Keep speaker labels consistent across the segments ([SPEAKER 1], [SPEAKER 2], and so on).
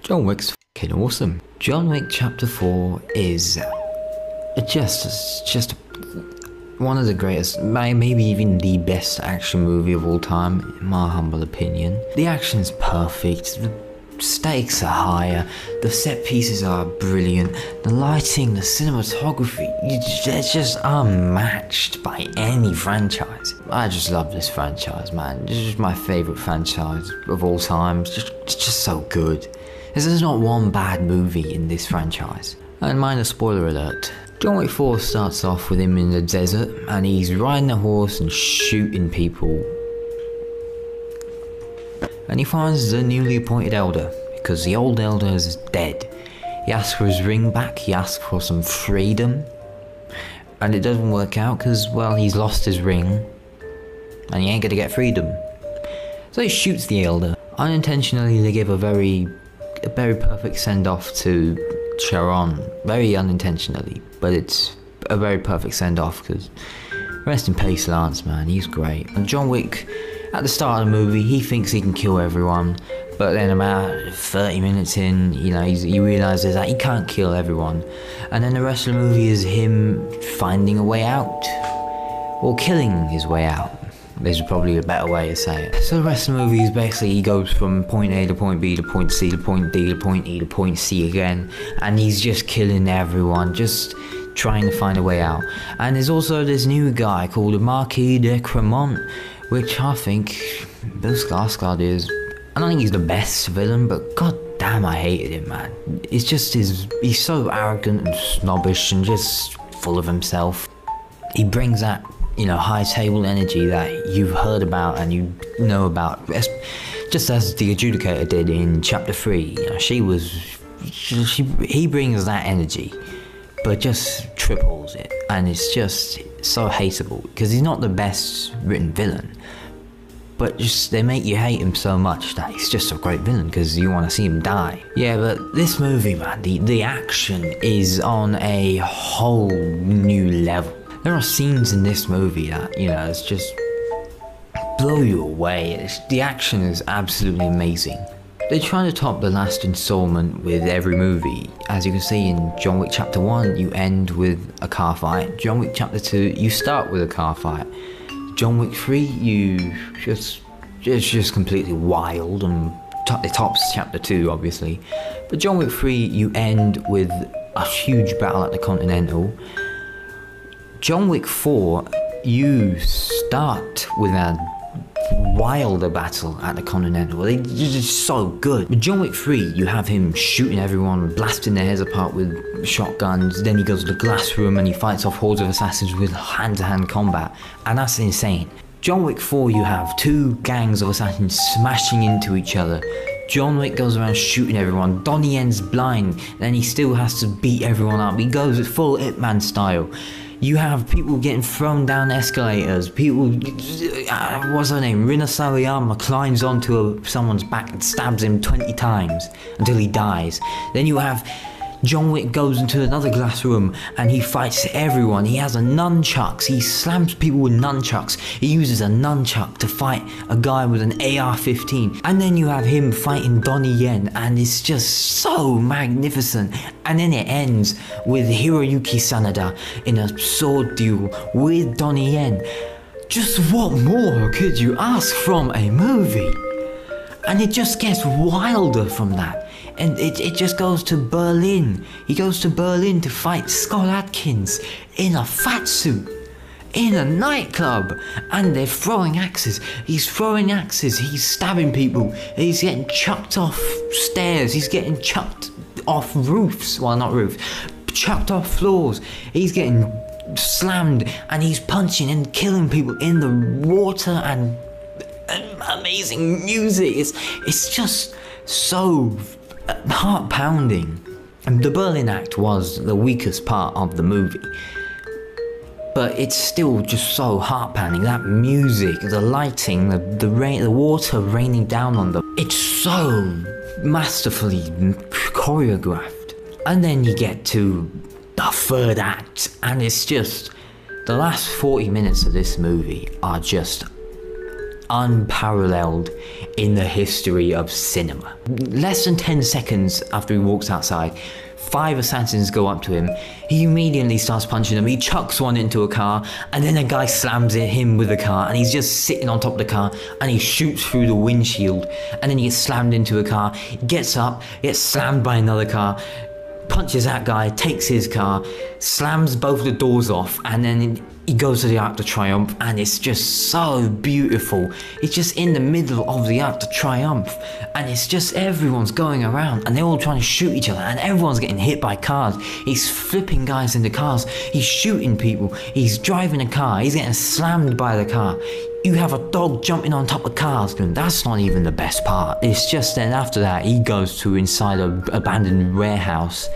[SPEAKER 1] John Wick's fucking awesome. John Wick Chapter 4 is just one of the greatest, maybe even the best action movie of all time, in my humble opinion. The action's perfect, the stakes are higher, the set pieces are brilliant, the lighting, the cinematography, it's just unmatched by any franchise. I just love this franchise, man. This is my favourite franchise of all time. It's just so good. There's not one bad movie in this franchise. And minor spoiler alert. John Wick 4 starts off with him in the desert and he's riding a horse and shooting people. And he finds the newly appointed elder, because the old elder is dead. He asks for his ring back, he asks for some freedom, and it doesn't work out because, well, he's lost his ring and he ain't gonna get freedom. So he shoots the elder. Unintentionally, they give a very perfect send-off to Sharon. Very unintentionally, but it's a very perfect send-off because rest in peace, Lance, man, he's great. And John Wick, at the start of the movie, he thinks he can kill everyone, but then about 30 minutes in, you know, he realises that he can't kill everyone. And then the rest of the movie is him finding a way out, or killing his way out. There's probably a better way to say it. So the rest of the movie is basically he goes from point A to point B to point C to point D to point E to point C again, and he's just killing everyone, just trying to find a way out. And there's also this new guy called the Marquis de Cremont, which I think Bill Skarsgård is. I don't think he's the best villain, but god damn, I hated him, man. It's just he's so arrogant and snobbish and just full of himself. He brings that, you know, high table energy that you've heard about and you know about, just as the Adjudicator did in Chapter 3. You know, he brings that energy, but just triples it, and it's just so hateable because he's not the best written villain, but just they make you hate him so much that he's just a great villain because you want to see him die. Yeah, but this movie, man, the action is on a whole new level. There are scenes in this movie that, you know, it's just blow you away. The action is absolutely amazing. They try to top the last installment with every movie. As you can see in John Wick Chapter 1, you end with a car fight. John Wick Chapter 2, you start with a car fight. John Wick 3, it's just completely wild, and it tops Chapter 2, obviously. But John Wick 3, you end with a huge battle at the Continental. John Wick 4, you start with a wilder battle at the Continental. It's just so good. With John Wick 3, you have him shooting everyone, blasting their heads apart with shotguns. Then he goes to the glass room and he fights off hordes of assassins with hand-to-hand combat, and that's insane. John Wick 4, you have two gangs of assassins smashing into each other. John Wick goes around shooting everyone. Donnie Yen's blind, then he still has to beat everyone up. He goes full Ip Man style. You have people getting thrown down escalators, people, what's her name, Rina Sawayama climbs onto someone's back and stabs him 20 times until he dies. Then you have John Wick goes into another glass room and he fights everyone. He has a nunchucks, he slams people with nunchucks. He uses a nunchuck to fight a guy with an AR-15. And then you have him fighting Donnie Yen, and it's just so magnificent. And then it ends with Hiroyuki Sanada in a sword duel with Donnie Yen. Just what more could you ask from a movie? And it just gets wilder from that. And it just goes to Berlin. He goes to Berlin to fight Scott Adkins in a fat suit, in a nightclub, and they're throwing axes. He's throwing axes, he's stabbing people, he's getting chucked off stairs, he's getting chucked off roofs, well, not roofs, chucked off floors, he's getting slammed, and he's punching and killing people in the water, and amazing music. It's just so heart-pounding. And the Berlin act was the weakest part of the movie, but it's still just so heart-pounding. That music, the lighting, the rain, the water raining down on them, it's so masterfully choreographed. And then you get to the third act, and it's just the last 40 minutes of this movie are just unparalleled in the history of cinema. Less than 10 seconds after he walks outside, 5 assassins go up to him. He immediately starts punching them. He chucks one into a car, and then a guy slams him with the car, and he's just sitting on top of the car, and he shoots through the windshield, and then he gets slammed into a car. He gets up, gets slammed by another car, punches that guy, takes his car, slams both the doors off, and then he goes to the Arc de Triomphe, and it's just so beautiful. It's just in the middle of the Arc de Triomphe, and it's just everyone's going around, and they're all trying to shoot each other, and everyone's getting hit by cars. He's flipping guys into cars, he's shooting people, he's driving a car, he's getting slammed by the car. You have a dog jumping on top of cars, and that's not even the best part. It's just then after that, he goes to inside an abandoned warehouse,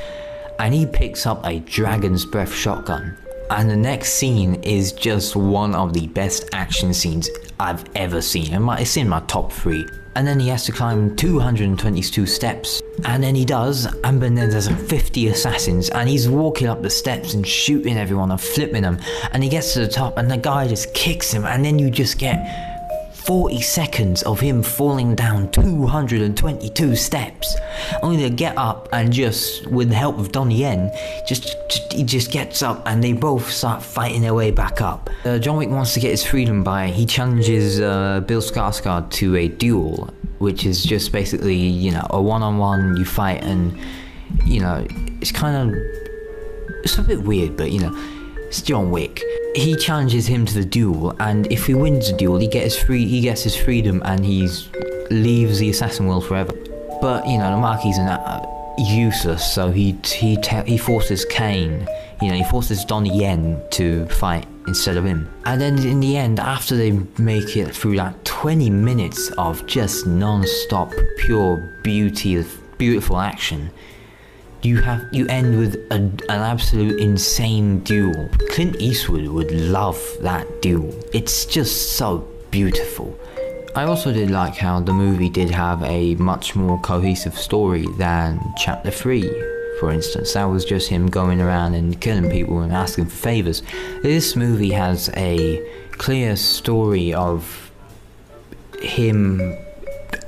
[SPEAKER 1] and he picks up a Dragon's Breath shotgun. And the next scene is just one of the best action scenes I've ever seen. It's in my top 3. And then he has to climb 222 steps. And then he does, and then there's 50 assassins, and he's walking up the steps and shooting everyone and flipping them. And he gets to the top, and the guy just kicks him, and then you just get 40 seconds of him falling down 222 steps, only to get up and just, with the help of Donnie Yen, he just gets up and they both start fighting their way back up. John Wick wants to get his freedom he challenges Bill Skarsgård to a duel, which is just basically, you know, a one-on-one, you fight, and, you know, it's a bit weird, but, you know, it's John Wick. He challenges him to the duel, and if he wins the duel, he gets his freedom, and he leaves the assassin world forever. But you know, the Marquis is useless, so he forces Kane. You know, he forces Donnie Yen to fight instead of him. And then in the end, after they make it through that 20 minutes of just non-stop, pure beautiful action, you end with an absolute insane duel. Clint Eastwood would love that duel. It's just so beautiful. I also did like how the movie did have a much more cohesive story than Chapter 3, for instance. That was just him going around and killing people and asking for favors. This movie has a clear story of him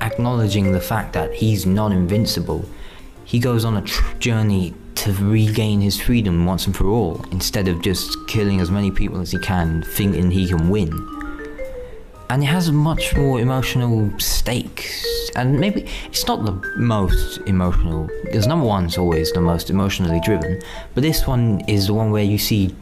[SPEAKER 1] acknowledging the fact that he's not invincible. He goes on a journey to regain his freedom once and for all, instead of just killing as many people as he can, thinking he can win. And it has much more emotional stakes, and maybe it's not the most emotional, because number one's always the most emotionally driven, but this one is the one where you see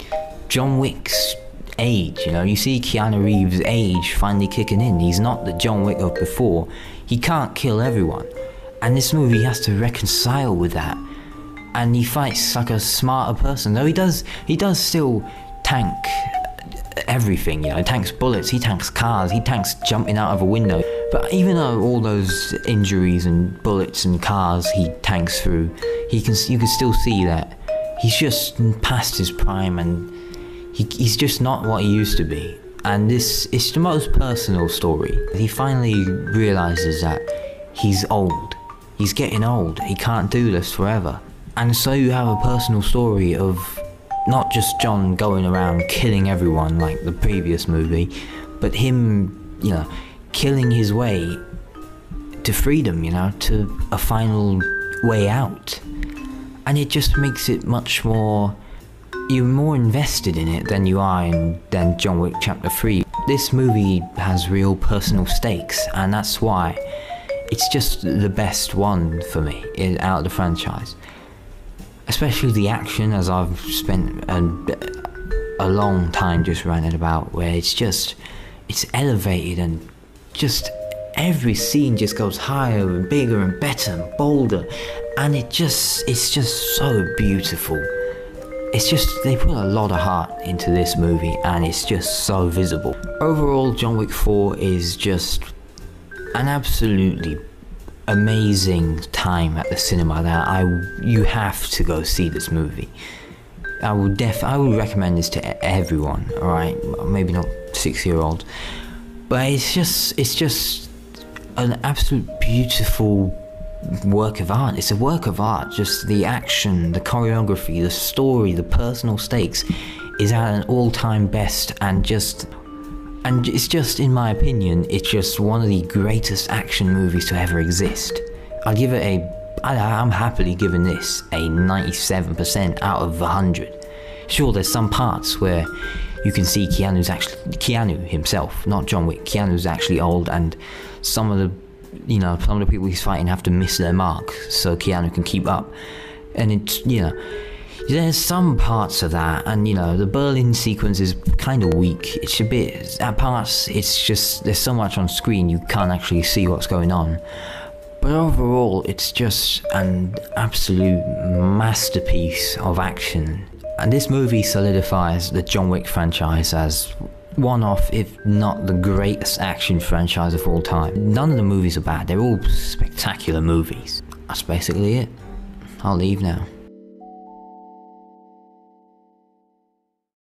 [SPEAKER 1] John Wick's age, you know, you see Keanu Reeves' age finally kicking in. He's not the John Wick of before. He can't kill everyone. And this movie has to reconcile with that, and he fights like a smarter person. Though he does still tank everything, you know. He tanks bullets, he tanks cars, he tanks jumping out of a window. But even though all those injuries and bullets and cars he tanks through, you can still see that he's just past his prime, and he's just not what he used to be. And it's the most personal story. He finally realizes that he's old. He's getting old, he can't do this forever. And so you have a personal story of not just John going around killing everyone like the previous movie, but him, you know, killing his way to freedom, you know, to a final way out. And it just makes it much more, you're more invested in it than you are than John Wick Chapter 3. This movie has real personal stakes, and that's why it's just the best one for me out of the franchise. Especially the action, as I've spent a long time just ranting about, where it's elevated, and just every scene just goes higher and bigger and better and bolder, and it's just so beautiful. It's just, they put a lot of heart into this movie, and it's just so visible. Overall, John Wick 4 is just an absolutely amazing time at the cinema that you have to go see this movie. I would recommend this to everyone, alright? Maybe not 6-year-olds, but it's just an absolute beautiful work of art. It's a work of art. Just the action, the choreography, the story, the personal stakes is at an all-time best, and just And it's just, in my opinion, it's just one of the greatest action movies to ever exist. I'll give it I'm happily giving this a 97% out of 100. Sure, there's some parts where you can see Keanu himself, not John Wick. Keanu's actually old, and some of the people he's fighting have to miss their mark so Keanu can keep up. And it's, there's some parts of that, and the Berlin sequence is kind of weak. It's a bit, at parts, it's just, there's so much on screen you can't actually see what's going on. But overall, it's just an absolute masterpiece of action. And this movie solidifies the John Wick franchise as one of, if not the greatest action franchise of all time. None of the movies are bad, they're all spectacular movies. That's basically it. I'll leave now.